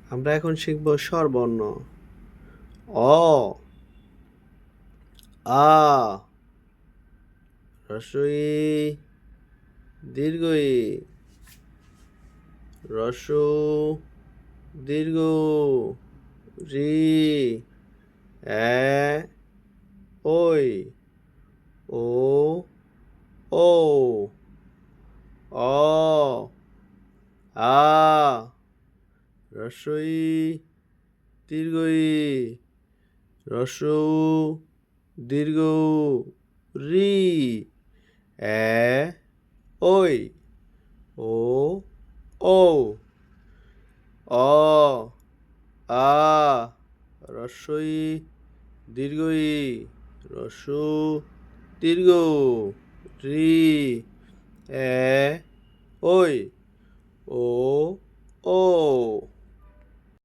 আমরা এখন শিখব স্বরবর্ণ। অ, আ, হ্রস্ব ই, দীর্ঘ ই, হ্রস্ব উ, দীর্ঘ উ, রি, এ, ওই, ও, ও, অ, আ, হ্রস্ব ই, দীর্ঘ ই, হ্রস্ব উ, দীর্ঘ উ, রি, এ, ওই, ও, ও, অ, আ, হ্রস্ব ই, দীর্ঘ ই, হ্রস্ব উ, দীর্ঘ উ, রি, এ, ওই, ও, ও।